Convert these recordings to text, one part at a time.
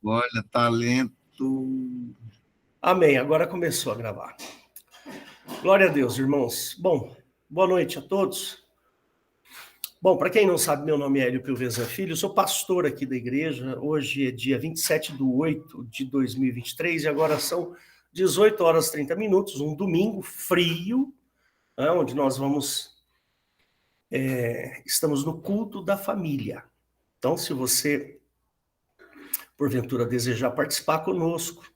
Olha, talento. Amém. Agora começou a gravar. Glória a Deus, irmãos. Bom, boa noite a todos. Bom, para quem não sabe, meu nome é Hélio Pilvezan Filho, eu sou pastor aqui da igreja. Hoje é dia 27/8/2023 e agora são 18 horas e 30 minutos, um domingo frio, onde nós estamos no culto da família. Então, se você, porventura, desejar participar conosco,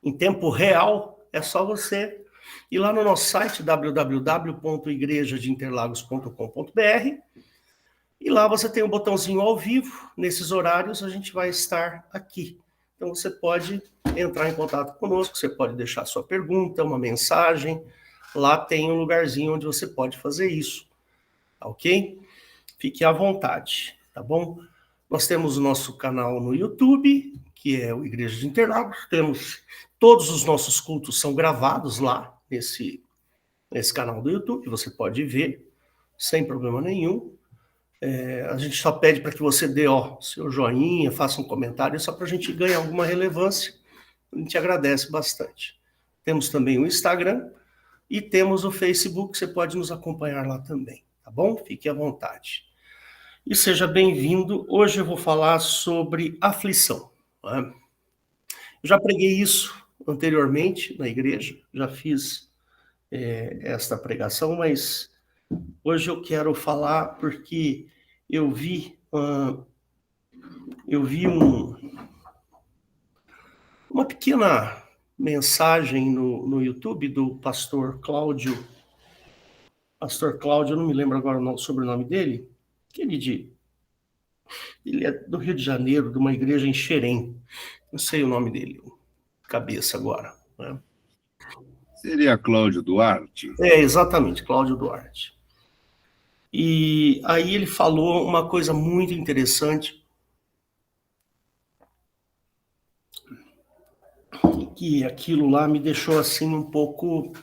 em tempo real, é só você ir lá no nosso site, www.igrejadeinterlagos.com.br, e lá você tem um botãozinho ao vivo. Nesses horários a gente vai estar aqui. Então você pode entrar em contato conosco, você pode deixar sua pergunta, uma mensagem. Lá tem um lugarzinho onde você pode fazer isso, tá ok? Fique à vontade, tá bom? Nós temos o nosso canal no YouTube, que é o Igreja de Interlagos. Todos os nossos cultos são gravados lá, nesse canal do YouTube. Você pode ver, sem problema nenhum. A gente só pede para que você dê seu joinha, faça um comentário, só para a gente ganhar alguma relevância. A gente agradece bastante. Temos também o Instagram e temos o Facebook, você pode nos acompanhar lá também, tá bom? Fique à vontade. E seja bem-vindo. Hoje eu vou falar sobre aflição. Eu já preguei isso anteriormente na igreja, já fiz esta pregação, mas hoje eu quero falar porque eu vi uma pequena mensagem no YouTube do pastor Cláudio. Pastor Cláudio, eu não me lembro agora o sobrenome dele, ele é do Rio de Janeiro, de uma igreja em Xerém. Não sei o nome dele, cabeça agora, né? Seria Cláudio Duarte? Exatamente, Cláudio Duarte. E aí ele falou uma coisa muito interessante, que aquilo lá me deixou assim um pouco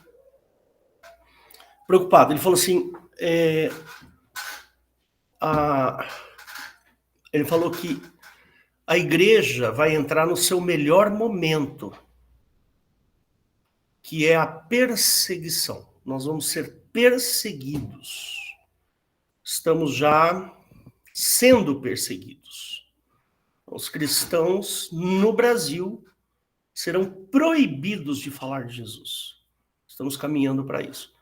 preocupado. Ele falou assim, ele falou que a igreja vai entrar no seu melhor momento, que é a perseguição. Nós vamos ser perseguidos. Estamos já sendo perseguidos. Os cristãos no Brasil serão proibidos de falar de Jesus. Estamos caminhando para isso.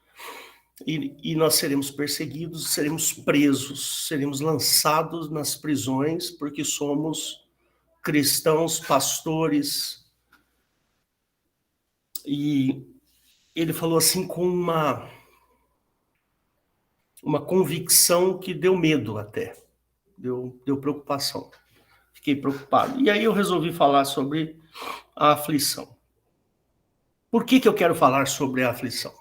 E nós seremos perseguidos, seremos presos, seremos lançados nas prisões, porque somos cristãos, pastores. E ele falou assim com uma convicção que deu medo até, deu preocupação. Fiquei preocupado. E aí eu resolvi falar sobre a aflição. Por que eu quero falar sobre a aflição?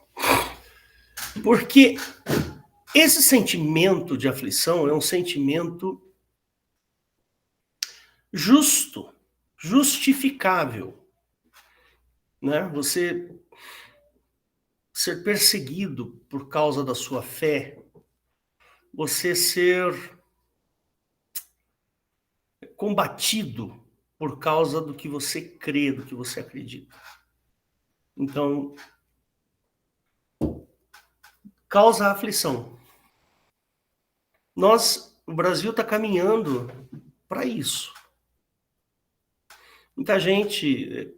Porque esse sentimento de aflição é um sentimento justo, justificável, né? Você ser perseguido por causa da sua fé, você ser combatido por causa do que você crê, do que você acredita. Então, causa aflição. O Brasil está caminhando para isso. Muita gente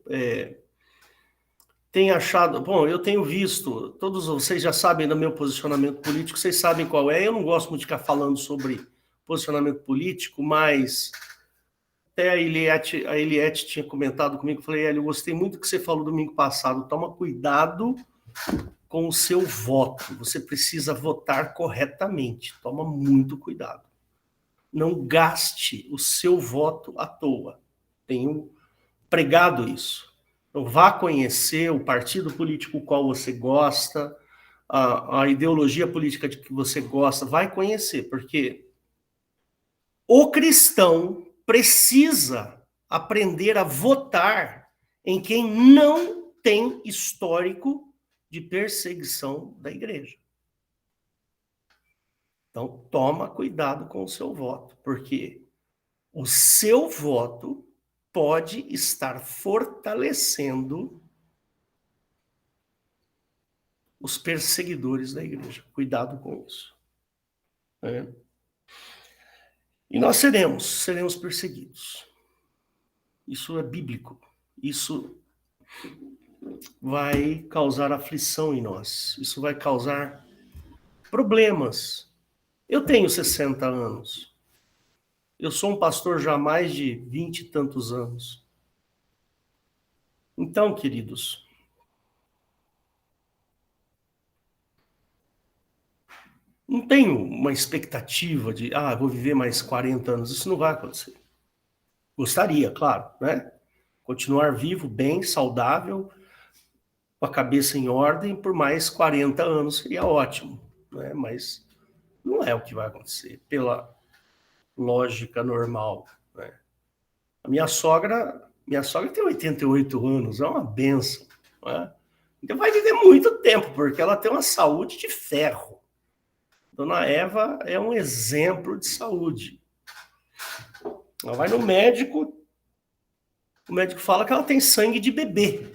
tem achado... Bom, eu tenho visto, todos vocês já sabem do meu posicionamento político, vocês sabem qual é. Eu não gosto muito de ficar falando sobre posicionamento político, mas até a Eliette tinha comentado comigo, falei, eu gostei muito do que você falou domingo passado, toma cuidado com o seu voto, você precisa votar corretamente, toma muito cuidado. Não gaste o seu voto à toa. Tenho pregado isso. Então, vá conhecer o partido político qual você gosta, a ideologia política de que você gosta, vai conhecer, porque o cristão precisa aprender a votar em quem não tem histórico de perseguição da igreja. Então, toma cuidado com o seu voto, porque o seu voto pode estar fortalecendo os perseguidores da igreja. Cuidado com isso. E nós seremos perseguidos. Isso é bíblico. Isso vai causar aflição em nós. Isso vai causar problemas. Eu tenho 60 anos. Eu sou um pastor já há mais de 20 e tantos anos. Então, queridos, não tenho uma expectativa de, vou viver mais 40 anos. Isso não vai acontecer. Gostaria, claro, né? Continuar vivo, bem, saudável, com a cabeça em ordem, por mais 40 anos seria ótimo, né? Mas não é o que vai acontecer, pela lógica normal, né? A minha sogra tem 88 anos, é uma benção, né? Então vai viver muito tempo, porque ela tem uma saúde de ferro. Dona Eva é um exemplo de saúde. Ela vai no médico, o médico fala que ela tem sangue de bebê.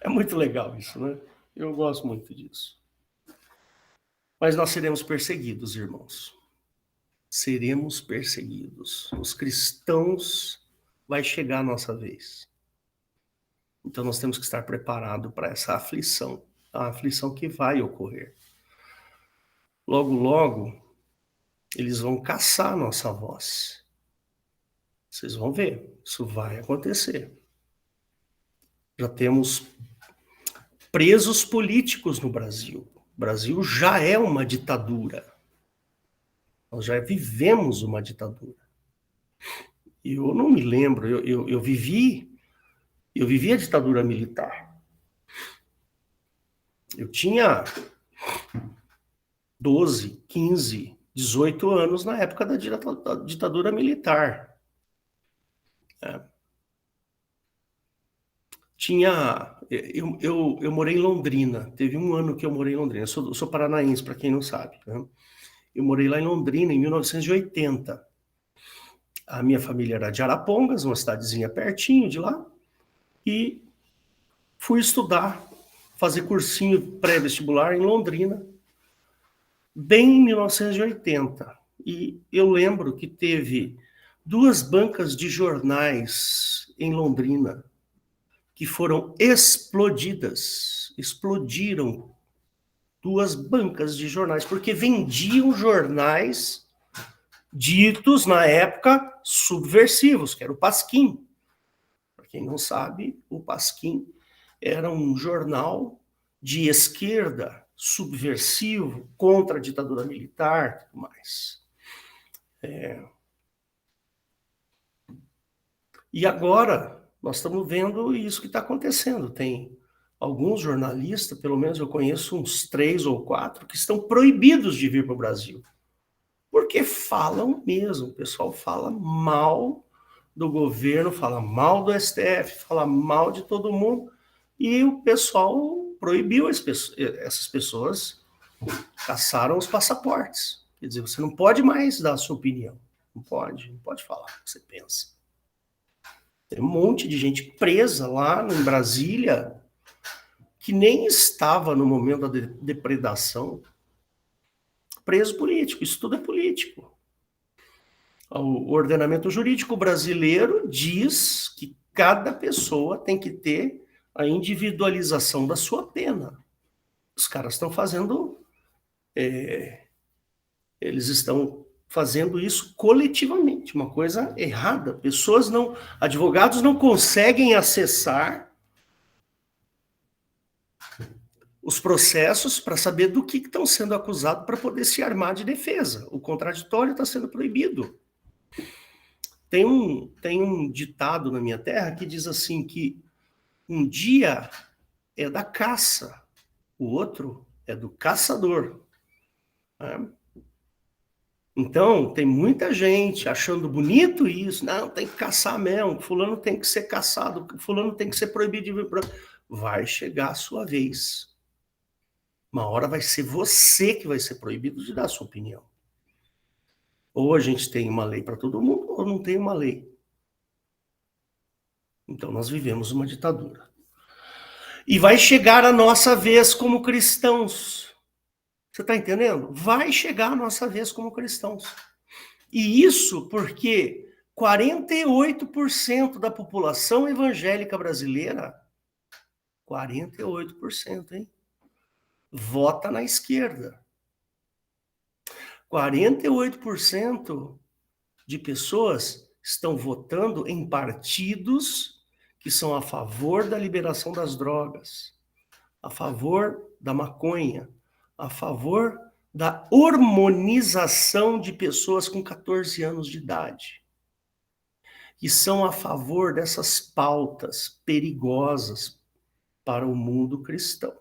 É muito legal isso, né? Eu gosto muito disso. Mas nós seremos perseguidos, irmãos. Seremos perseguidos. Os cristãos, vai chegar a nossa vez. Então nós temos que estar preparados para essa aflição, a aflição que vai ocorrer. Logo, logo, eles vão caçar a nossa voz. Vocês vão ver, isso vai acontecer. Já temos presos políticos no Brasil. O Brasil já é uma ditadura. Nós já vivemos uma ditadura. Eu não me lembro, eu vivi a ditadura militar. Eu tinha 12, 15, 18 anos na época da ditadura militar. Eu morei em Londrina, teve um ano que eu morei em Londrina, eu sou paranaense, para quem não sabe, né? Eu morei lá em Londrina em 1980. A minha família era de Arapongas, uma cidadezinha pertinho de lá, e fui estudar, fazer cursinho pré-vestibular em Londrina, bem em 1980. E eu lembro que teve 2 bancas de jornais em Londrina que foram explodidas. Explodiram 2 bancas de jornais, porque vendiam jornais ditos, na época, subversivos, que era o Pasquim. Para quem não sabe, o Pasquim era um jornal de esquerda, subversivo, contra a ditadura militar e tudo mais. E agora, nós estamos vendo isso que está acontecendo. Tem alguns jornalistas, pelo menos eu conheço uns 3 ou 4, que estão proibidos de vir para o Brasil. Porque falam mesmo, o pessoal fala mal do governo, fala mal do STF, fala mal de todo mundo, e o pessoal proibiu essas pessoas, caçaram os passaportes. Quer dizer, você não pode mais dar a sua opinião. Não pode falar o que você pensa. Tem um monte de gente presa lá em Brasília que nem estava no momento da depredação. Preso político, isso tudo é político. O ordenamento jurídico brasileiro diz que cada pessoa tem que ter a individualização da sua pena. Os caras estão fazendo... eles estão fazendo isso coletivamente, uma coisa errada. Advogados não conseguem acessar os processos para saber do que estão sendo acusados para poder se armar de defesa. O contraditório está sendo proibido. Tem um ditado na minha terra que diz assim que um dia é da caça, o outro é do caçador. Né? Então, tem muita gente achando bonito isso. Não, tem que caçar mesmo. Fulano tem que ser caçado. Fulano tem que ser proibido de vir para... Vai chegar a sua vez. Uma hora vai ser você que vai ser proibido de dar a sua opinião. Ou a gente tem uma lei para todo mundo, ou não tem uma lei. Então nós vivemos uma ditadura. E vai chegar a nossa vez como cristãos. Você está entendendo? Vai chegar a nossa vez como cristãos. E isso porque 48% da população evangélica brasileira, 48%, hein? Vota na esquerda. 48% de pessoas estão votando em partidos que são a favor da liberação das drogas, a favor da maconha, a favor da hormonização de pessoas com 14 anos de idade. E são a favor dessas pautas perigosas para o mundo cristão.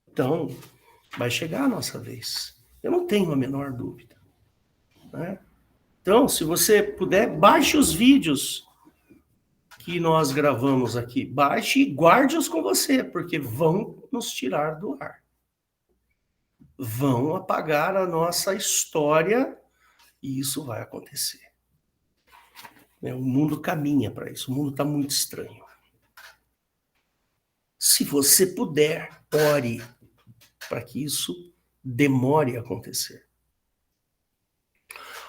Então, vai chegar a nossa vez. Eu não tenho a menor dúvida. Né? Então, se você puder, baixe os vídeos que nós gravamos aqui. Baixe e guarde-os com você, porque vão nos tirar do ar. Vão apagar a nossa história e isso vai acontecer. O mundo caminha para isso. O mundo está muito estranho. Se você puder, ore para que isso demore a acontecer.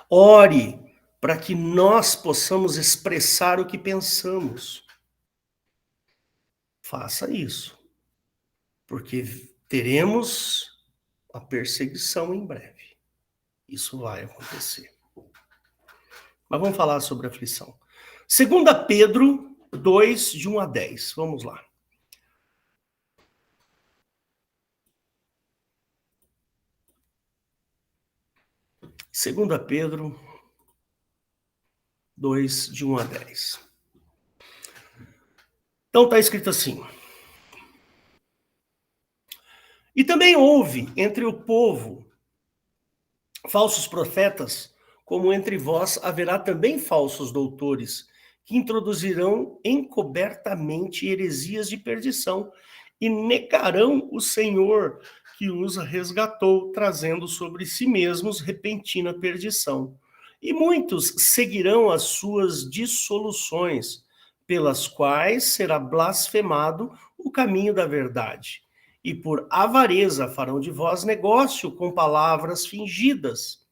Ore para que nós possamos expressar o que pensamos. Faça isso, porque teremos a perseguição em breve. Isso vai acontecer. Mas vamos falar sobre aflição. 2 Pedro 2, de 1 a 10. Vamos lá. Segunda Pedro 2, de 1 a 10. Então está escrito assim. E também houve entre o povo falsos profetas, como entre vós haverá também falsos doutores, que introduzirão encobertamente heresias de perdição e negarão o Senhor que os resgatou, trazendo sobre si mesmos repentina perdição. E muitos seguirão as suas dissoluções, pelas quais será blasfemado o caminho da verdade. E por avareza farão de vós negócio com palavras fingidas,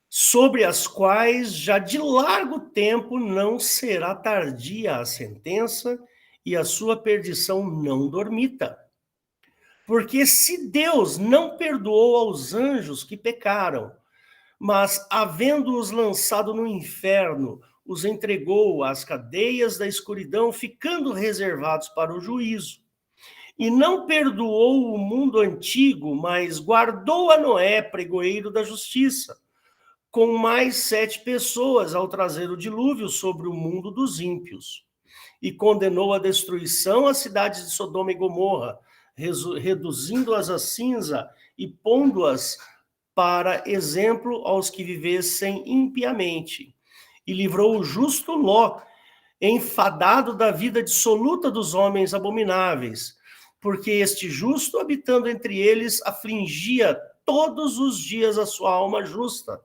sobre as quais já de largo tempo não será tardia a sentença, e a sua perdição não dormita. Porque se Deus não perdoou aos anjos que pecaram, mas, havendo-os lançado no inferno, os entregou às cadeias da escuridão, ficando reservados para o juízo. E não perdoou o mundo antigo, mas guardou a Noé, pregoeiro da justiça, com mais 7 pessoas, ao trazer o dilúvio sobre o mundo dos ímpios. E condenou à destruição as cidades de Sodoma e Gomorra, reduzindo-as a cinza e pondo-as para exemplo aos que vivessem impiamente. E livrou o justo Ló, enfadado da vida dissoluta dos homens abomináveis, porque este justo, habitando entre eles, afligia todos os dias a sua alma justa,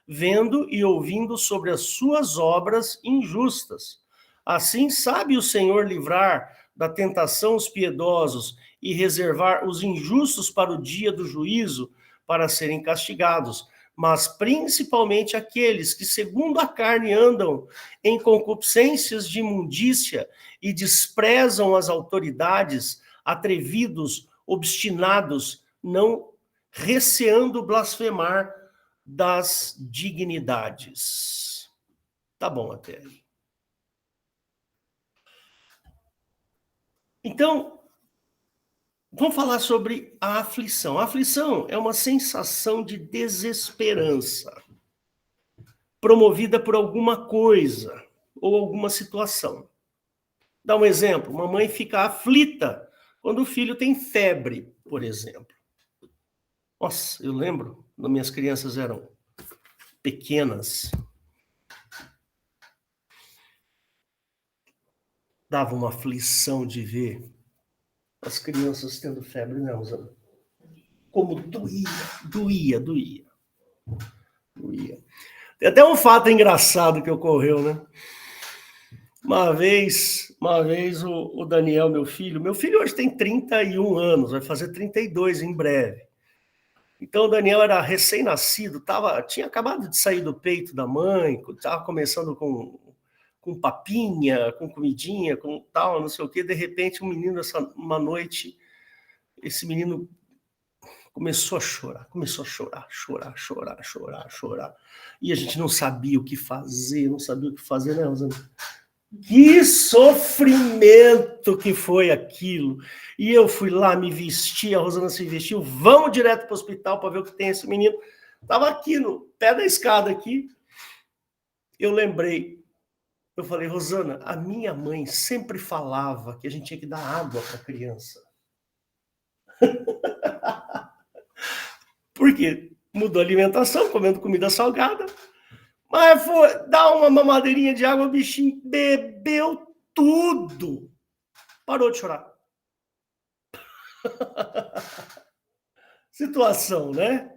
vendo e ouvindo sobre as suas obras injustas. Assim sabe o Senhor livrar da tentação os piedosos e reservar os injustos para o dia do juízo, para serem castigados, mas principalmente aqueles que, segundo a carne, andam em concupiscências de imundícia e desprezam as autoridades, atrevidos, obstinados, não receando blasfemar das dignidades. Tá bom até aí. Então, vamos falar sobre a aflição. A aflição é uma sensação de desesperança, promovida por alguma coisa ou alguma situação. Dá um exemplo, uma mãe fica aflita quando o filho tem febre, por exemplo. Nossa, eu lembro, quando minhas crianças eram pequenas, dava uma aflição de ver as crianças tendo febre, não, Zana. como doía. Tem até um fato engraçado que ocorreu, né? Uma vez o Daniel, meu filho hoje tem 31 anos, vai fazer 32 em breve. Então o Daniel era recém-nascido, tinha acabado de sair do peito da mãe, estava começando com papinha, com comidinha, com tal, não sei o quê. De repente, uma noite, esse menino começou a chorar. E a gente não sabia o que fazer, né, Rosana? Que sofrimento que foi aquilo. E eu fui lá, me vesti, a Rosana se vestiu, vamos direto para o hospital para ver o que tem esse menino. Estava aqui no pé da escada aqui. Eu lembrei, eu falei, Rosana, a minha mãe sempre falava que a gente tinha que dar água para a criança. Por quê? Mudou a alimentação, comendo comida salgada. Mas foi dar uma mamadeirinha de água, o bichinho bebeu tudo. Parou de chorar. Situação, né?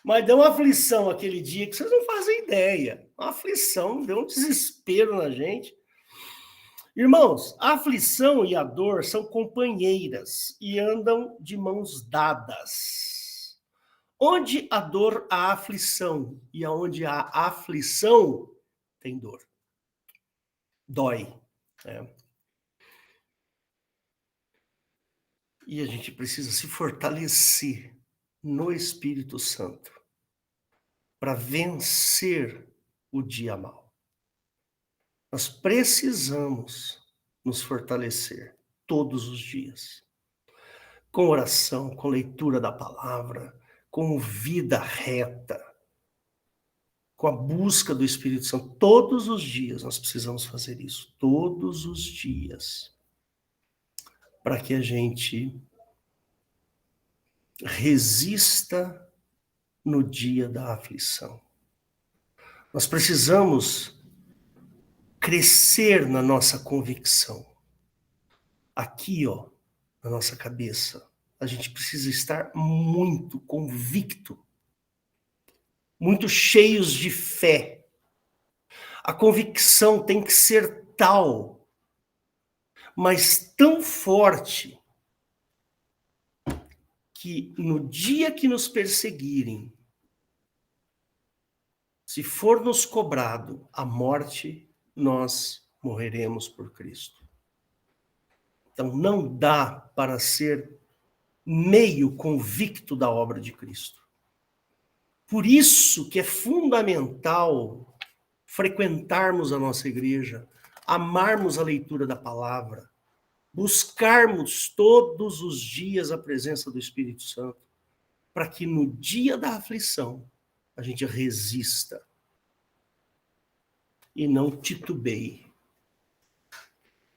Mas deu uma aflição aquele dia que vocês não fazem ideia. Uma aflição, deu um desespero na gente. Irmãos, a aflição e a dor são companheiras e andam de mãos dadas. Onde há dor, há aflição. E aonde há aflição, tem dor. Dói. Né? E a gente precisa se fortalecer no Espírito Santo para vencer o dia mau. Nós precisamos nos fortalecer todos os dias. Com oração, com leitura da palavra, com vida reta, com a busca do Espírito Santo. Todos os dias nós precisamos fazer isso. Todos os dias. Para que a gente resista no dia da aflição. Nós precisamos crescer na nossa convicção. Aqui, ó, na nossa cabeça, a gente precisa estar muito convicto, muito cheios de fé. A convicção tem que ser tal, mas tão forte, que no dia que nos perseguirem, se for nos cobrado a morte, nós morreremos por Cristo. Então não dá para ser meio convicto da obra de Cristo. Por isso que é fundamental frequentarmos a nossa igreja, amarmos a leitura da palavra, buscarmos todos os dias a presença do Espírito Santo, para que no dia da aflição a gente resista e não titubeie.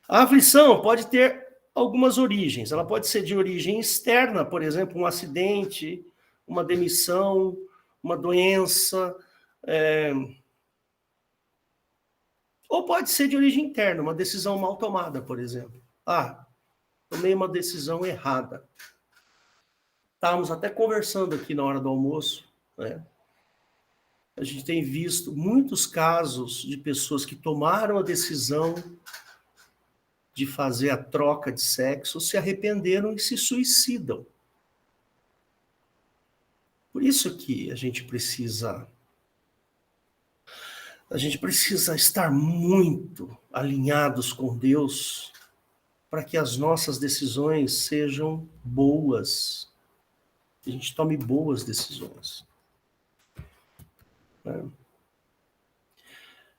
A aflição pode ter algumas origens. Ela pode ser de origem externa, por exemplo, um acidente, uma demissão, uma doença, ou pode ser de origem interna, uma decisão mal tomada, por exemplo. Tomei uma decisão errada. Estávamos até conversando aqui na hora do almoço, né? A gente tem visto muitos casos de pessoas que tomaram a decisão de fazer a troca de sexo, se arrependeram e se suicidam. Por isso que a gente precisa estar muito alinhados com Deus para que as nossas decisões sejam boas, que a gente tome boas decisões.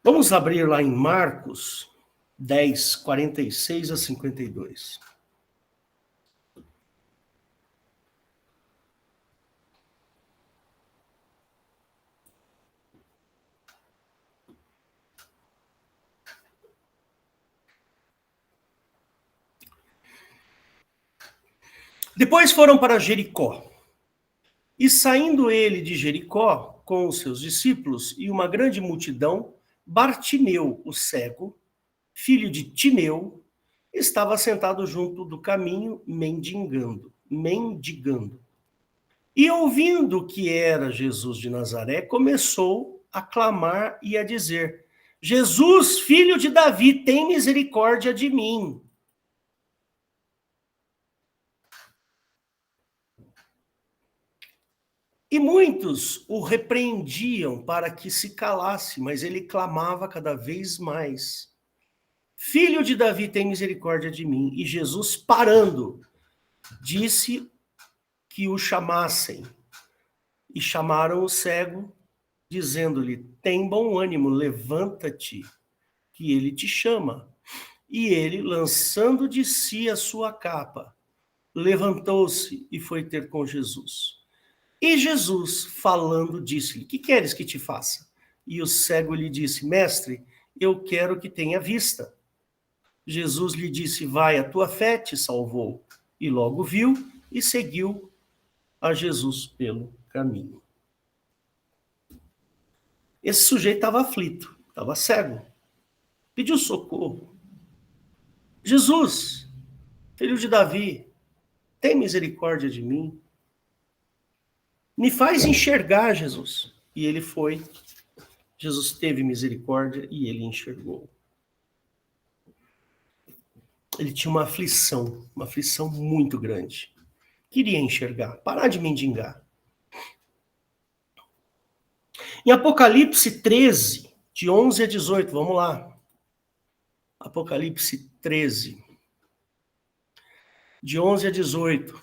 Vamos abrir lá em Marcos 10, 46 a 52. Depois foram para Jericó. E saindo ele de Jericó, com os seus discípulos e uma grande multidão, Bartimeu, o cego, filho de Timeu, estava sentado junto do caminho, mendigando. E ouvindo que era Jesus de Nazaré, começou a clamar e a dizer: Jesus, filho de Davi, tem misericórdia de mim. E muitos o repreendiam para que se calasse, mas ele clamava cada vez mais: Filho de Davi, tem misericórdia de mim. E Jesus, parando, disse que o chamassem. E chamaram o cego, dizendo-lhe: tem bom ânimo, levanta-te, que ele te chama. E ele, lançando de si a sua capa, levantou-se e foi ter com Jesus. E Jesus, falando, disse-lhe: que queres que te faça? E o cego lhe disse: mestre, eu quero que tenha vista. Jesus lhe disse: vai, a tua fé te salvou. E logo viu e seguiu a Jesus pelo caminho. Esse sujeito estava aflito, estava cego, pediu socorro. Jesus, filho de Davi, tem misericórdia de mim. Me faz enxergar, Jesus. E ele foi. Jesus teve misericórdia e ele enxergou. Ele tinha uma aflição muito grande. Queria enxergar, parar de mendigar. Em Apocalipse 13, de 11 a 18, vamos lá. Apocalipse 13, de 11 a 18.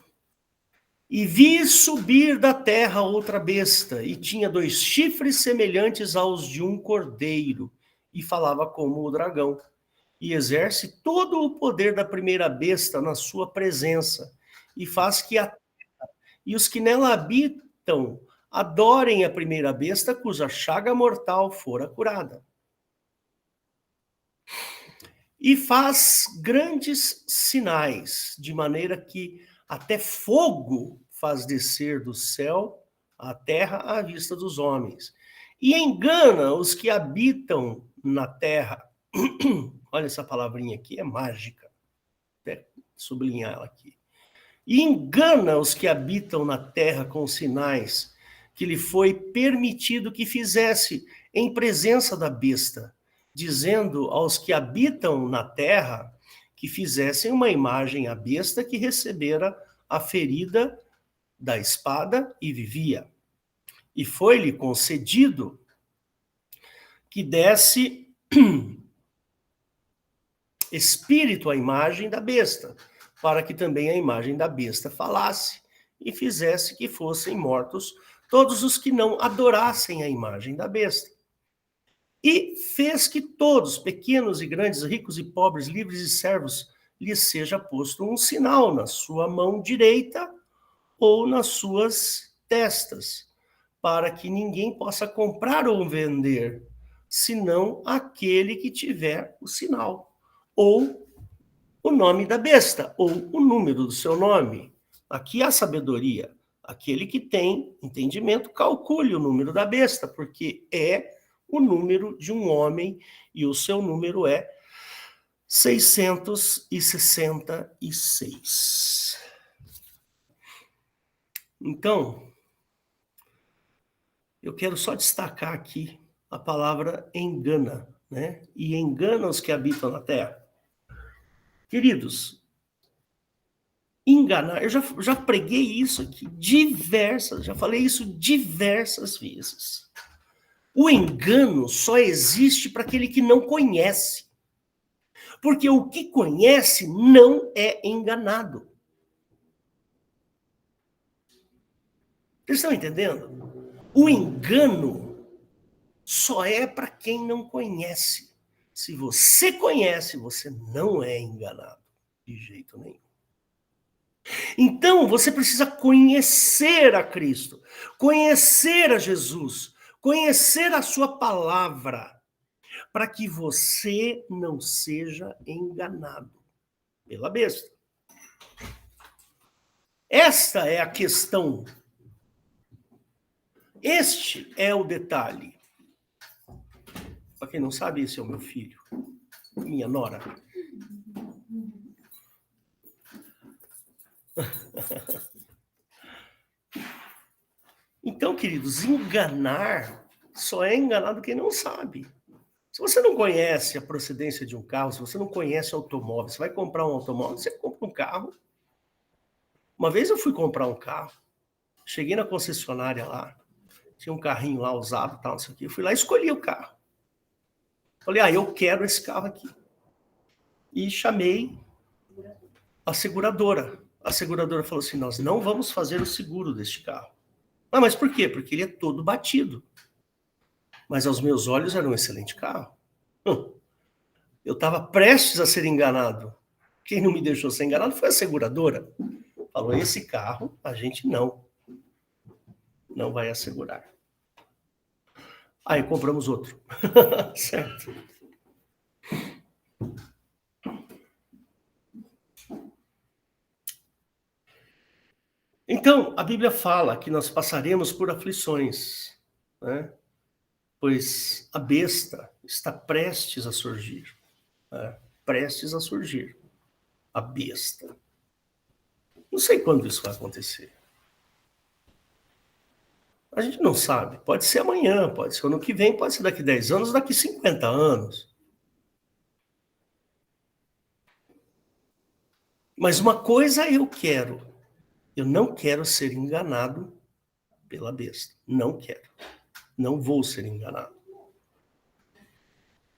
E vi subir da terra outra besta, e tinha 2 chifres semelhantes aos de um cordeiro, e falava como o dragão. E exerce todo o poder da primeira besta na sua presença, e faz que a terra e os que nela habitam adorem a primeira besta, cuja chaga mortal fora curada. E faz grandes sinais, de maneira que até fogo faz descer do céu à terra à vista dos homens. E engana os que habitam na terra. Olha essa palavrinha aqui, é mágica. Até sublinhar ela aqui. E engana os que habitam na terra com sinais que lhe foi permitido que fizesse em presença da besta, dizendo aos que habitam na terra que fizessem uma imagem à besta que recebera a ferida da espada e vivia. E foi-lhe concedido que desse espírito à imagem da besta, para que também a imagem da besta falasse e fizesse que fossem mortos todos os que não adorassem a imagem da besta. E fez que todos, pequenos e grandes, ricos e pobres, livres e servos, lhes seja posto um sinal na sua mão direita ou nas suas testas, para que ninguém possa comprar ou vender, senão aquele que tiver o sinal, ou o nome da besta, ou o número do seu nome. Aqui há sabedoria. Aquele que tem entendimento, calcule o número da besta, porque é o número de um homem, e o seu número é 666. Então, eu quero só destacar aqui a palavra engana, né? E engana os que habitam na terra. Queridos, enganar, eu já preguei isso aqui já falei isso diversas vezes. O engano só existe para aquele que não conhece. Porque o que conhece não é enganado. Vocês estão entendendo? O engano só é para quem não conhece. Se você conhece, você não é enganado de jeito nenhum. Então, você precisa conhecer a Cristo, conhecer a Jesus, conhecer a sua palavra, para que você não seja enganado pela besta. Esta é a questão. Este é o detalhe. Para quem não sabe, esse é o meu filho, minha nora. queridos, enganar só é enganado quem não sabe. Se você não conhece a procedência de um carro, se você não conhece automóvel, você vai comprar um automóvel, você compra um carro. Uma vez eu fui comprar um carro, cheguei na concessionária lá, tinha um carrinho lá usado, tal, não sei o quê. Eu fui lá e escolhi o carro. Falei, eu quero esse carro aqui. E chamei a seguradora. A seguradora falou assim, nós não vamos fazer o seguro deste carro. Mas por quê? Porque ele é todo batido. Mas aos meus olhos era um excelente carro. Eu estava prestes a ser enganado. Quem não me deixou ser enganado foi a seguradora. Falou, esse carro a gente não vai assegurar. Aí compramos outro. Certo. Então, a Bíblia fala que nós passaremos por aflições, né? Pois a besta está prestes a surgir. Né? Prestes a surgir. A besta. Não sei quando isso vai acontecer. A gente não sabe. Pode ser amanhã, pode ser ano que vem, pode ser daqui 10 anos, daqui 50 anos. Mas uma coisa eu quero. Eu não quero ser enganado pela besta. Não quero. Não vou ser enganado.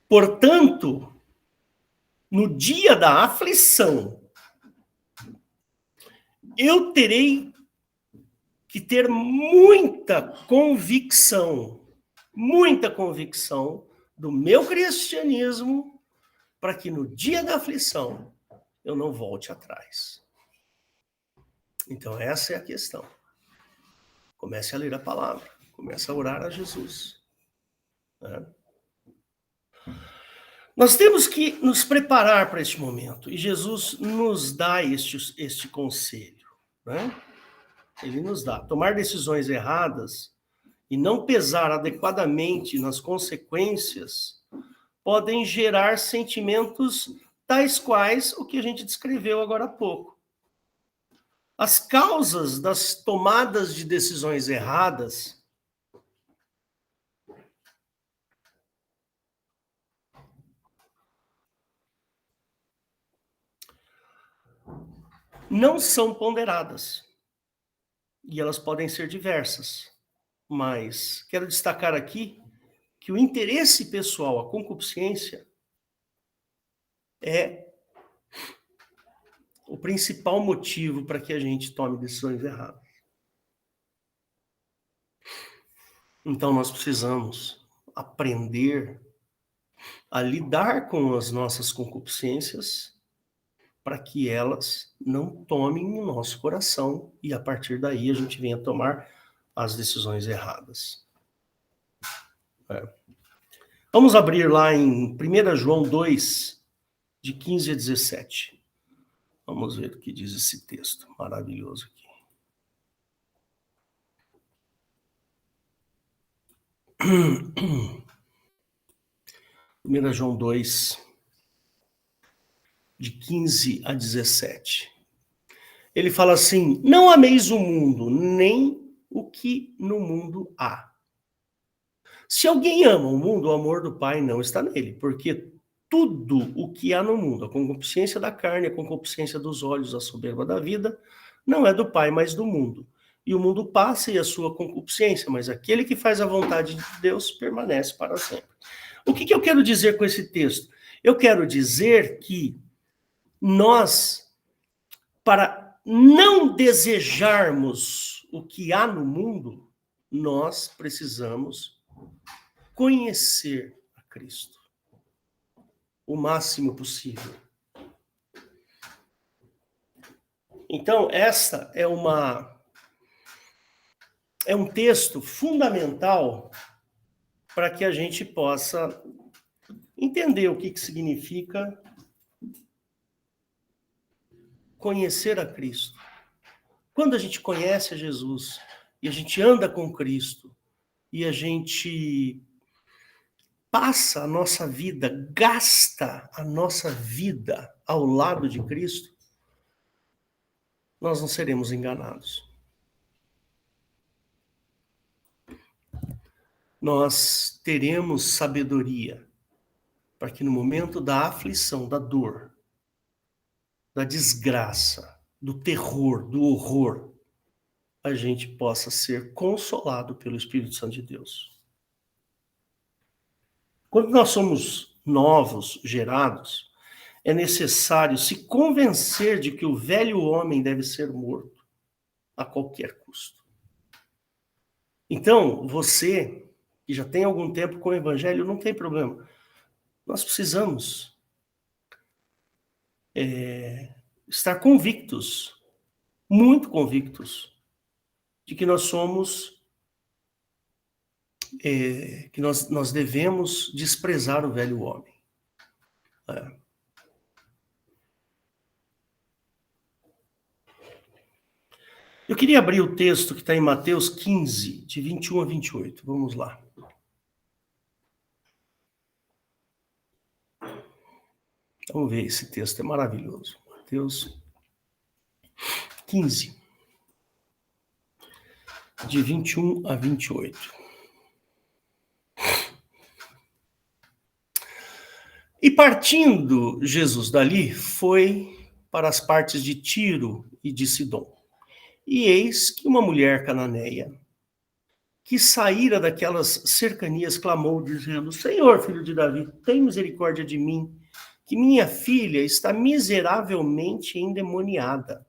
Portanto, no dia da aflição, eu terei que ter muita convicção do meu cristianismo, para que no dia da aflição eu não volte atrás. Então essa é a questão. Comece a ler a palavra, comece a orar a Jesus. Né? Nós temos que nos preparar para este momento, e Jesus nos dá este conselho. Né? Ele nos dá. Tomar decisões erradas e não pesar adequadamente nas consequências podem gerar sentimentos tais quais o que a gente descreveu agora há pouco. As causas das tomadas de decisões erradas não são ponderadas. E elas podem ser diversas. Mas quero destacar aqui que o interesse pessoal, a concupiscência, é o principal motivo para que a gente tome decisões erradas. Então nós precisamos aprender a lidar com as nossas concupiscências para que elas não tomem o nosso coração e a partir daí a gente venha tomar as decisões erradas. Vamos abrir lá em 1 João 2, de 15 a 17. Vamos ver o que diz esse texto maravilhoso aqui. 1 João 2, de 15 a 17. Ele fala assim, não ameis o mundo, nem o que no mundo há. Se alguém ama o mundo, o amor do Pai não está nele, porque tudo o que há no mundo, a concupiscência da carne, a concupiscência dos olhos, a soberba da vida, não é do Pai, mas do mundo. E o mundo passa e a sua concupiscência, mas aquele que faz a vontade de Deus permanece para sempre. O que eu quero dizer com esse texto? Eu quero dizer que nós, para não desejarmos o que há no mundo, nós precisamos conhecer a Cristo o máximo possível. Então, essa é um texto fundamental para que a gente possa entender o que significa conhecer a Cristo. Quando a gente conhece a Jesus e a gente anda com Cristo e a gente passa a nossa vida, gasta a nossa vida ao lado de Cristo, nós não seremos enganados. nós teremos sabedoria para que no momento da aflição, da dor, da desgraça, do terror, do horror, a gente possa ser consolado pelo Espírito Santo de Deus. Quando nós somos novos, gerados, é necessário se convencer de que o velho homem deve ser morto a qualquer custo. Então, você que já tem algum tempo com o Evangelho, não tem problema. Nós precisamos estar convictos, muito convictos, de que nós somos, que nós devemos desprezar o velho homem. Eu queria abrir o texto que está em Mateus 15, de 21 a 28. Vamos lá. Vamos ver, esse texto é maravilhoso. Mateus 15, de 21 a 28. E partindo Jesus dali, foi para as partes de Tiro e de Sidom. E eis que uma mulher cananeia, que saíra daquelas cercanias, clamou, dizendo: Senhor, filho de Davi, tem misericórdia de mim, que minha filha está miseravelmente endemoniada.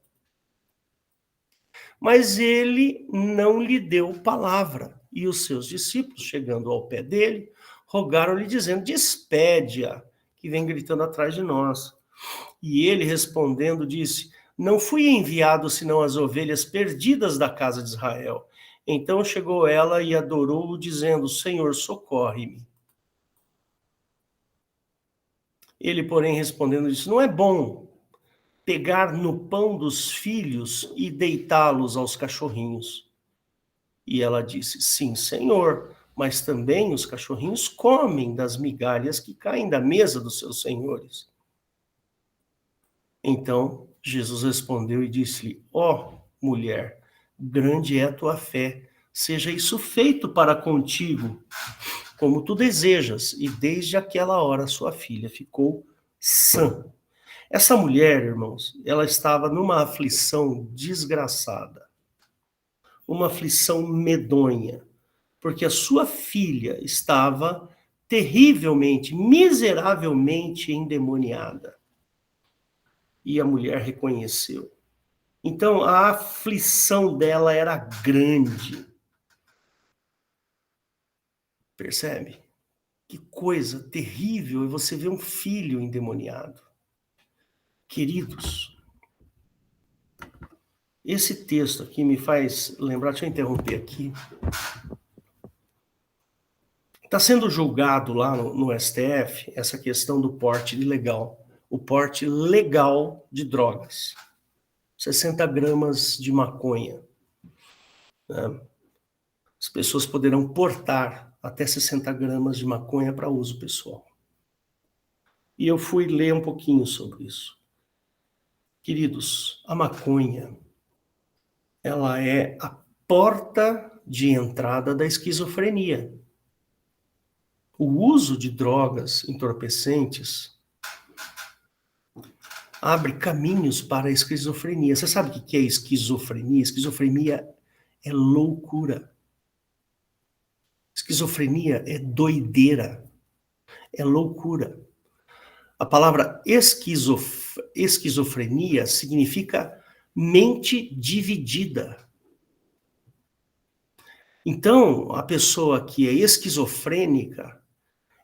Mas ele não lhe deu palavra. E os seus discípulos, chegando ao pé dele, rogaram-lhe, dizendo: despede-a, que vem gritando atrás de nós. E ele, respondendo, disse: não fui enviado senão as ovelhas perdidas da casa de Israel. Então chegou ela e adorou-o, dizendo: Senhor, socorre-me. Ele, porém, respondendo, disse: não é bom pegar no pão dos filhos e deitá-los aos cachorrinhos. E ela disse: sim, Senhor, mas também os cachorrinhos comem das migalhas que caem da mesa dos seus senhores. Então Jesus respondeu e disse-lhe: ó mulher, grande é a tua fé, seja isso feito para contigo, como tu desejas. E desde aquela hora sua filha ficou sã. Essa mulher, irmãos, ela estava numa aflição desgraçada, uma aflição medonha, porque a sua filha estava terrivelmente, miseravelmente endemoniada. E a mulher reconheceu. Então, a aflição dela era grande. Percebe? Que coisa terrível é você ver um filho endemoniado. Queridos, esse texto aqui me faz lembrar, deixa eu interromper aqui. Está sendo julgado lá no STF essa questão do porte ilegal, o porte legal de drogas. 60 gramas de maconha. Né? As pessoas poderão portar até 60 gramas de maconha para uso pessoal. E eu fui ler um pouquinho sobre isso. Queridos, a maconha, ela é a porta de entrada da esquizofrenia. O uso de drogas entorpecentes abre caminhos para a esquizofrenia. Você sabe o que é esquizofrenia? Esquizofrenia é loucura. Esquizofrenia é doideira, é loucura. A palavra esquizofrenia significa mente dividida. Então, a pessoa que é esquizofrênica,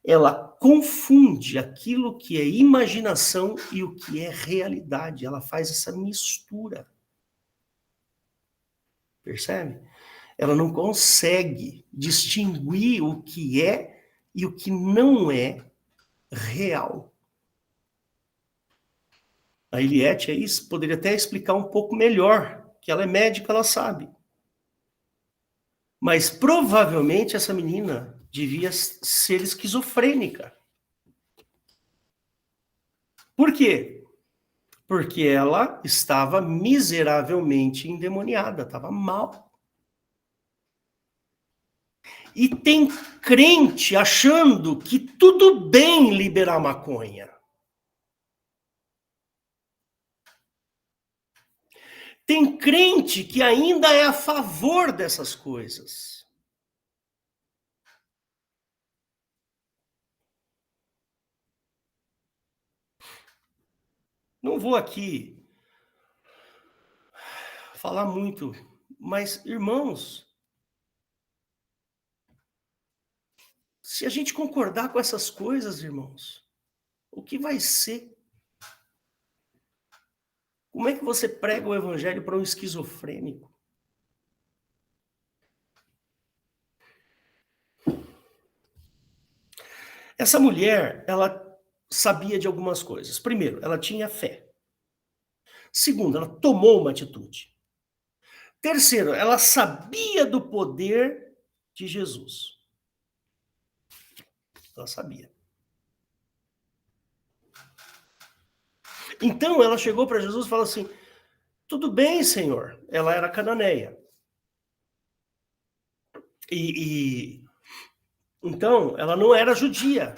ela confunde aquilo que é imaginação e o que é realidade. Ela faz essa mistura. Percebe? Ela não consegue distinguir o que é e o que não é real. A Eliette aí poderia até explicar um pouco melhor, que ela é médica, ela sabe. Mas provavelmente essa menina devia ser esquizofrênica. Por quê? Porque ela estava miseravelmente endemoniada, estava mal. E tem crente achando que tudo bem liberar maconha. Tem crente que ainda é a favor dessas coisas. Não vou aqui falar muito, mas, irmãos, se a gente concordar com essas coisas, irmãos, o que vai ser? Como é que você prega o evangelho para um esquizofrênico? Essa mulher, ela sabia de algumas coisas. Primeiro, ela tinha fé. Segundo, ela tomou uma atitude. Terceiro, ela sabia do poder de Jesus. Ela sabia. Então, ela chegou para Jesus e falou assim: tudo bem, Senhor. Ela era cananeia. Então, ela não era judia.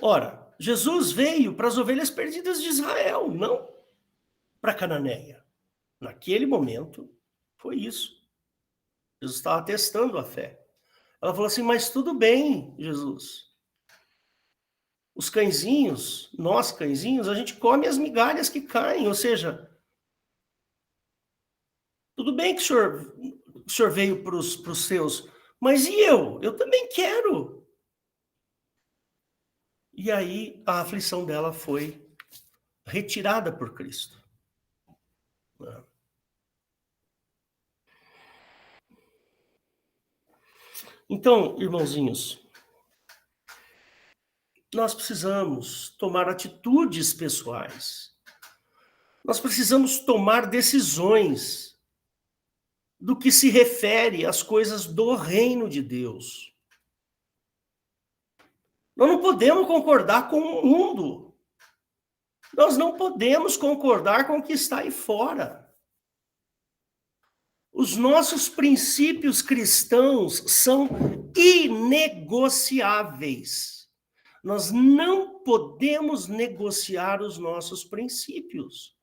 Ora, Jesus veio para as ovelhas perdidas de Israel, não para a cananeia. Naquele momento, foi isso. Jesus estava testando a fé. Ela falou assim: mas tudo bem, Jesus. Os cãezinhos, nós cãezinhos, a gente come as migalhas que caem, ou seja, tudo bem que o senhor veio para os seus, mas e eu? Eu também quero. E aí a aflição dela foi retirada por Cristo. Então, irmãozinhos, nós precisamos tomar atitudes pessoais. Nós precisamos tomar decisões do que se refere às coisas do reino de Deus. Nós não podemos concordar com o mundo. Nós não podemos concordar com o que está aí fora. Os nossos princípios cristãos são inegociáveis. Nós não podemos negociar os nossos princípios.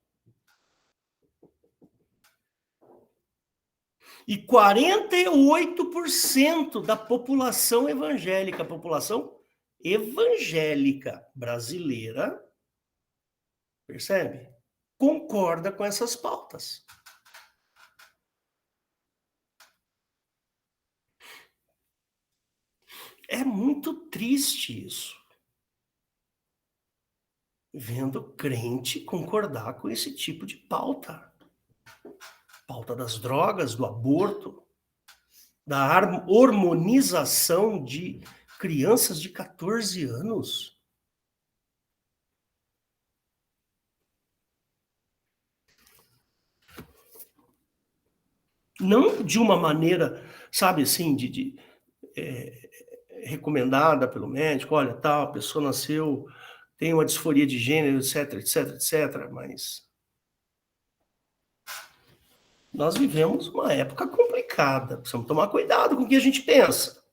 E 48% da população evangélica brasileira, percebe? Concorda com essas pautas. É muito triste isso. Vendo crente concordar com esse tipo de pauta. Pauta das drogas, do aborto, da hormonização de crianças de 14 anos. Não de uma maneira, sabe assim, recomendada pelo médico, olha, tal, a pessoa nasceu, tem uma disforia de gênero, etc, etc, etc, mas nós vivemos uma época complicada, precisamos tomar cuidado com o que a gente pensa.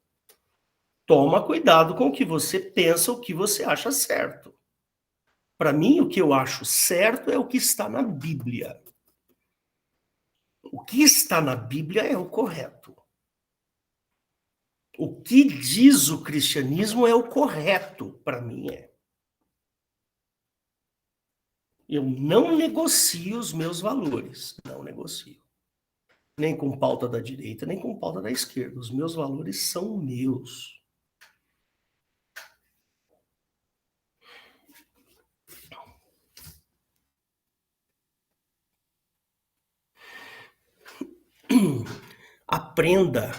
Toma cuidado com o que você pensa, o que você acha certo. Para mim, o que eu acho certo é o que está na Bíblia. O que está na Bíblia é o correto. O que diz o cristianismo é o correto, para mim é. Eu não negocio os meus valores, não negocio. Nem com pauta da direita, nem com pauta da esquerda. Os meus valores são meus. Aprenda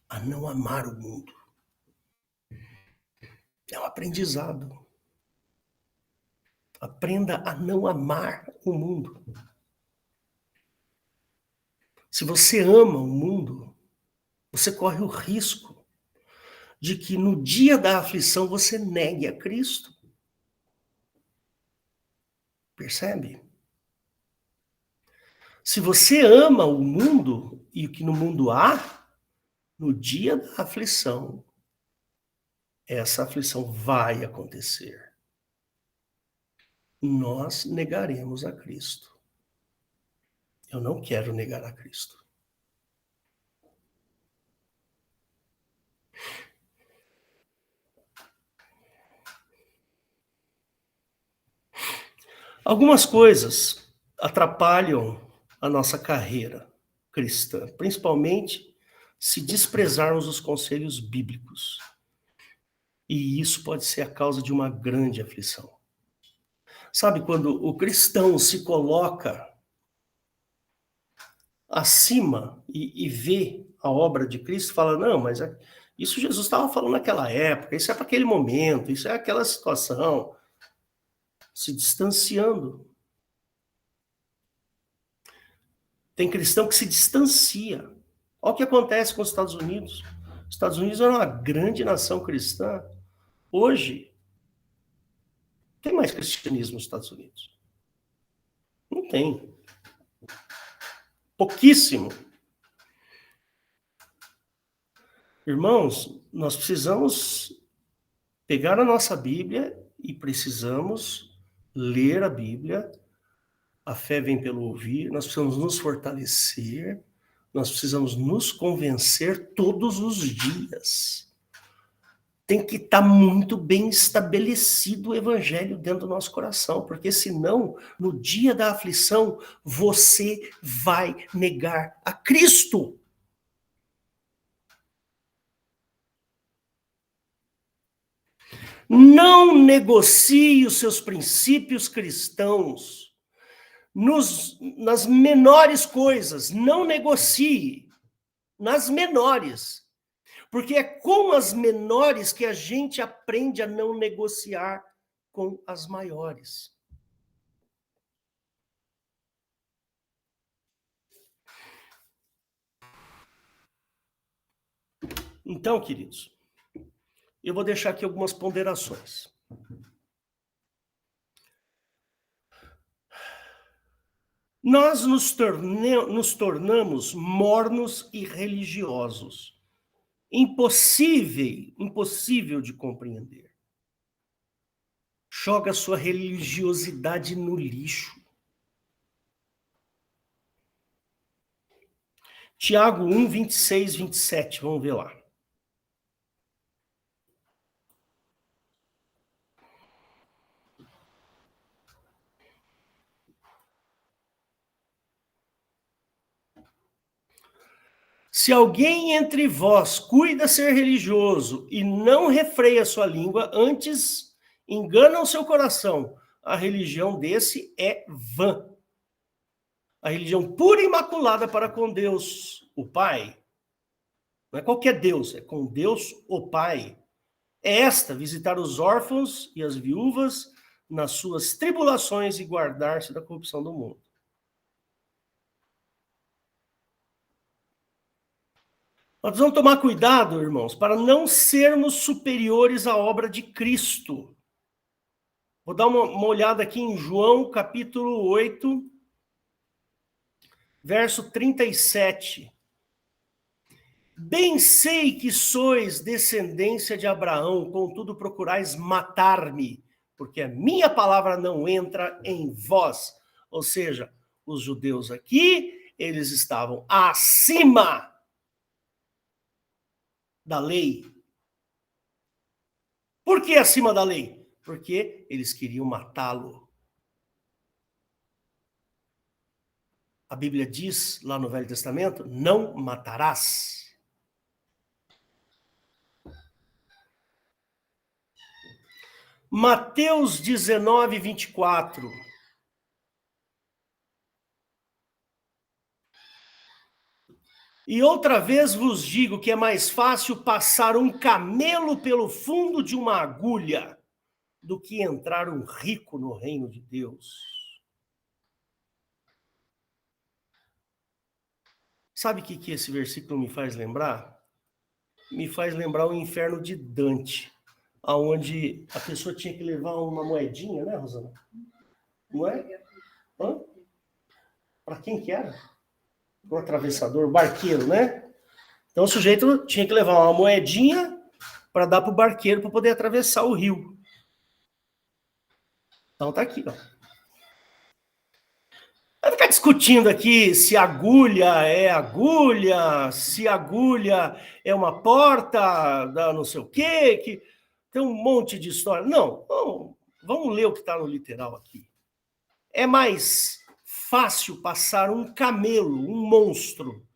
a não amar o mundo. É um aprendizado. Aprenda a não amar o mundo. Se você ama o mundo, você corre o risco de que no dia da aflição você negue a Cristo. Percebe? Se você ama o mundo e o que no mundo há, no dia da aflição, essa aflição vai acontecer. Nós negaremos a Cristo. Eu não quero negar a Cristo. Algumas coisas atrapalham a nossa carreira cristã, principalmente se desprezarmos os conselhos bíblicos. E isso pode ser a causa de uma grande aflição. Sabe, quando o cristão se coloca acima e vê a obra de Cristo, fala, não, mas isso Jesus estava falando naquela época, isso é para aquele momento, isso é aquela situação, se distanciando. Tem cristão que se distancia. Olha o que acontece com os Estados Unidos. Os Estados Unidos era uma grande nação cristã. Hoje, tem mais cristianismo nos Estados Unidos? Não tem. Pouquíssimo. Irmãos, nós precisamos pegar a nossa Bíblia e precisamos ler a Bíblia. A fé vem pelo ouvir, nós precisamos nos fortalecer, nós precisamos nos convencer todos os dias. Tem que estar muito bem estabelecido o evangelho dentro do nosso coração, porque senão, no dia da aflição, você vai negar a Cristo. Não negocie os seus princípios cristãos nas menores coisas. Não negocie nas menores. Porque é com as menores que a gente aprende a não negociar com as maiores. Então, queridos, eu vou deixar aqui algumas ponderações. Nós nos tornamos mornos e religiosos. Impossível de compreender. Joga sua religiosidade no lixo. Tiago 1, 26, 27, vamos ver lá. Se alguém entre vós cuida ser religioso e não refreia sua língua, antes engana o seu coração, a religião desse é vã. A religião pura e imaculada para com Deus, o Pai. Não é qualquer Deus, é com Deus, o Pai. É esta, visitar os órfãos e as viúvas nas suas tribulações e guardar-se da corrupção do mundo. Nós precisamos tomar cuidado, irmãos, para não sermos superiores à obra de Cristo. Vou dar uma olhada aqui em João, capítulo 8, verso 37. Bem sei que sois descendência de Abraão, contudo procurais matar-me, porque a minha palavra não entra em vós. Ou seja, os judeus aqui, eles estavam acima da lei. Por que acima da lei? Porque eles queriam matá-lo. A Bíblia diz, lá no Velho Testamento, não matarás. Mateus 19, 24. E outra vez vos digo que é mais fácil passar um camelo pelo fundo de uma agulha do que entrar um rico no reino de Deus. Sabe o que esse versículo me faz lembrar? Me faz lembrar o inferno de Dante, onde a pessoa tinha que levar uma moedinha, né, Rosana? Não é? Hã? Para quem que era? O atravessador, o barqueiro, né? Então o sujeito tinha que levar uma moedinha para dar para o barqueiro para poder atravessar o rio. Então tá aqui, ó. Vai ficar discutindo aqui se agulha, se agulha é uma porta, da não sei o quê, que tem um monte de história. Não, vamos ler o que está no literal aqui. É mais fácil passar um camelo, um monstro.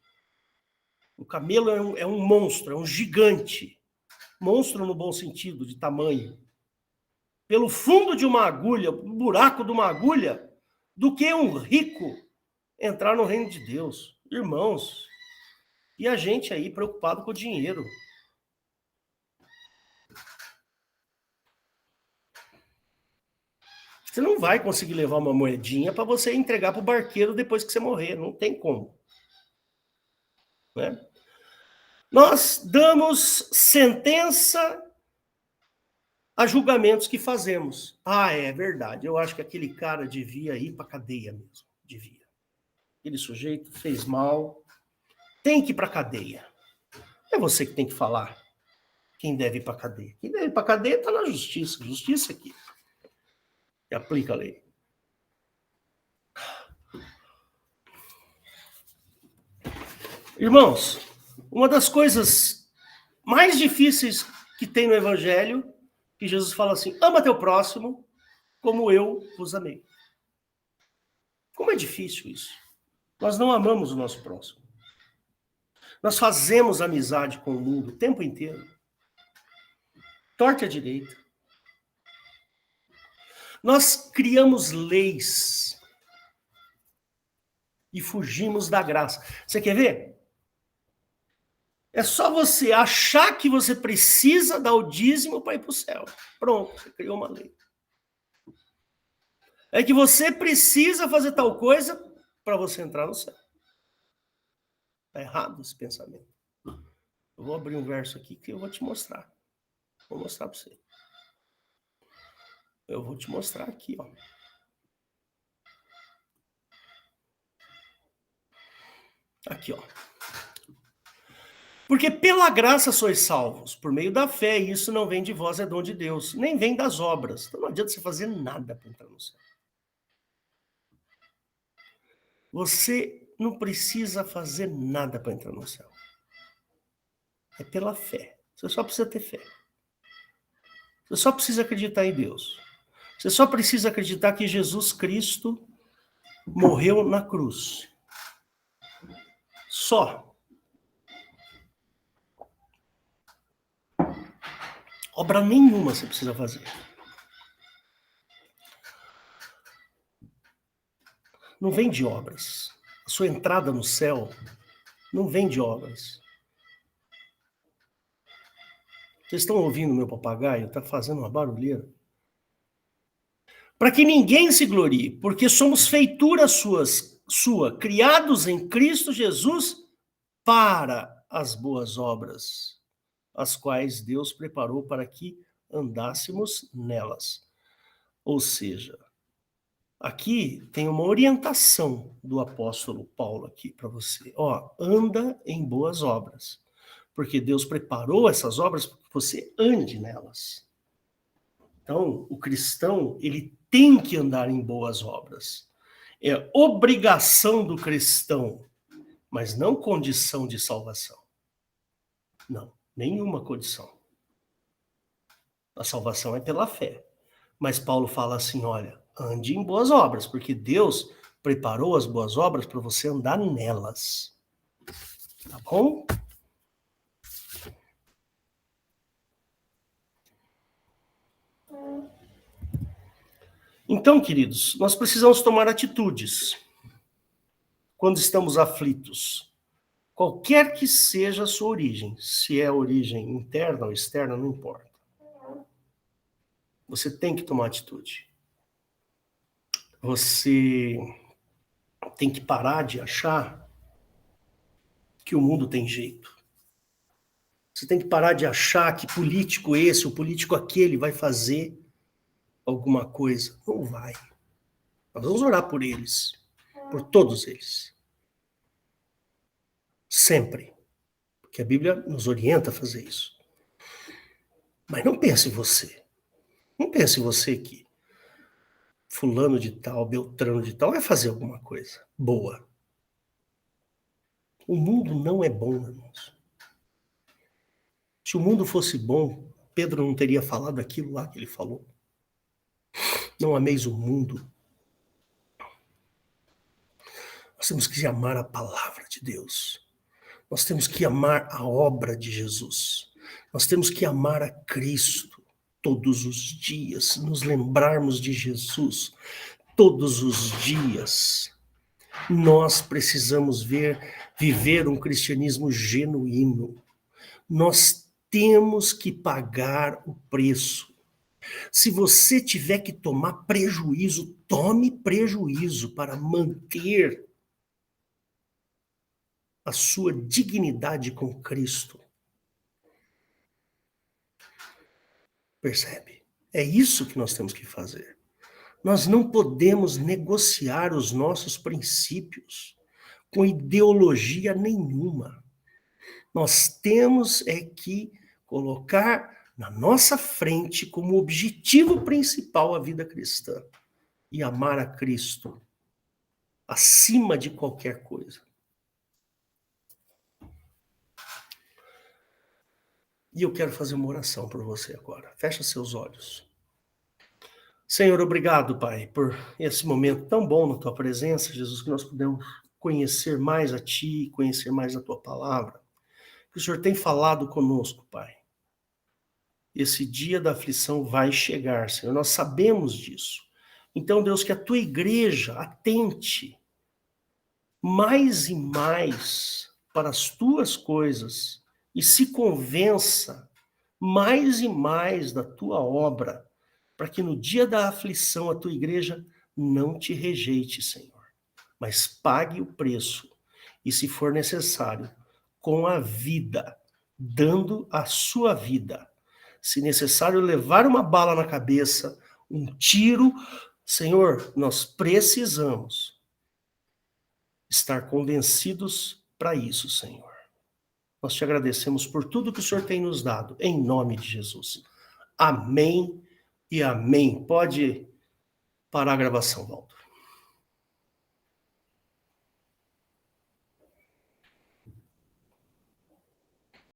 O camelo é um monstro, é um gigante. Monstro no bom sentido, de tamanho. Pelo fundo de uma agulha, um buraco de uma agulha, do que um rico entrar no reino de Deus. Irmãos, e a gente aí preocupado com o dinheiro. Você não vai conseguir levar uma moedinha para você entregar para o barqueiro depois que você morrer. Não tem como. Né? Nós damos sentença a julgamentos que fazemos. Ah, é verdade. Eu acho que aquele cara devia ir para a cadeia mesmo. Devia. Aquele sujeito fez mal. Tem que ir para a cadeia. É você que tem que falar quem deve ir para a cadeia. Quem deve ir para a cadeia está na justiça. Justiça aqui. Que aplica a lei. Irmãos, uma das coisas mais difíceis que tem no Evangelho, que Jesus fala assim, ama teu próximo como eu vos amei. Como é difícil isso. Nós não amamos o nosso próximo. Nós fazemos amizade com o mundo o tempo inteiro. Torte à direita. Nós criamos leis e fugimos da graça. Você quer ver? É só você achar que você precisa dar o dízimo para ir para o céu. Pronto, você criou uma lei. É que você precisa fazer tal coisa para você entrar no céu. Está errado esse pensamento. Eu vou abrir um verso aqui que eu vou te mostrar. Vou mostrar para você. Eu vou te mostrar aqui, ó. Aqui, ó. Porque pela graça sois salvos, por meio da fé, e isso não vem de vós, é dom de Deus, nem vem das obras. Então não adianta você fazer nada para entrar no céu. Você não precisa fazer nada para entrar no céu. É pela fé. Você só precisa ter fé. Você só precisa acreditar em Deus. Você só precisa acreditar que Jesus Cristo morreu na cruz. Só. Obra nenhuma você precisa fazer. Não vem de obras. A sua entrada no céu não vem de obras. Vocês estão ouvindo meu papagaio? Está fazendo uma barulheira. Para que ninguém se glorie, porque somos feitura sua, criados em Cristo Jesus para as boas obras, as quais Deus preparou para que andássemos nelas. Ou seja, aqui tem uma orientação do apóstolo Paulo aqui para você. Ó, anda em boas obras, porque Deus preparou essas obras para que você ande nelas. Então, o cristão, ele tem que andar em boas obras. É obrigação do cristão, mas não condição de salvação. Não, nenhuma condição. A salvação é pela fé. Mas Paulo fala assim, olha, ande em boas obras, porque Deus preparou as boas obras para você andar nelas. Tá bom? Então, queridos, nós precisamos tomar atitudes quando estamos aflitos. Qualquer que seja a sua origem, se é origem interna ou externa, não importa. Você tem que tomar atitude. Você tem que parar de achar que o mundo tem jeito. Você tem que parar de achar que político esse ou político aquele vai fazer alguma coisa. Não vai. Nós vamos orar por eles. por todos eles. Sempre. Porque a Bíblia nos orienta a fazer isso. Mas não pense você. Não pense você que fulano de tal, beltrano de tal vai fazer alguma coisa boa. O mundo não é bom, irmãos. Se o mundo fosse bom, Pedro não teria falado aquilo lá que ele falou. Não ameis o mundo. Nós temos que amar a palavra de Deus. Nós temos que amar a obra de Jesus. Nós temos que amar a Cristo todos os dias, nos lembrarmos de Jesus todos os dias. Nós precisamos viver um cristianismo genuíno. Nós temos que pagar o preço. Se você tiver que tomar prejuízo, tome prejuízo para manter a sua dignidade com Cristo. Percebe? É isso que nós temos que fazer. Nós não podemos negociar os nossos princípios com ideologia nenhuma. Nós temos que colocar na nossa frente como objetivo principal a vida cristã e amar a Cristo acima de qualquer coisa. E eu quero fazer uma oração por você agora. Fecha seus olhos. Senhor, obrigado, Pai, por esse momento tão bom na Tua presença, Jesus, que nós pudemos conhecer mais a Ti, conhecer mais a Tua palavra. Que o Senhor tem falado conosco, Pai. Esse dia da aflição vai chegar, Senhor, nós sabemos disso. Então, Deus, que a Tua igreja atente mais e mais para as Tuas coisas e se convença mais e mais da Tua obra, para que no dia da aflição a Tua igreja não te rejeite, Senhor, mas pague o preço e, se for necessário, com a vida, dando a sua vida. Se necessário levar uma bala na cabeça, um tiro, Senhor, nós precisamos estar convencidos para isso, Senhor. Nós te agradecemos por tudo que o Senhor tem nos dado, em nome de Jesus. Amém e amém. Pode parar a gravação, Walter.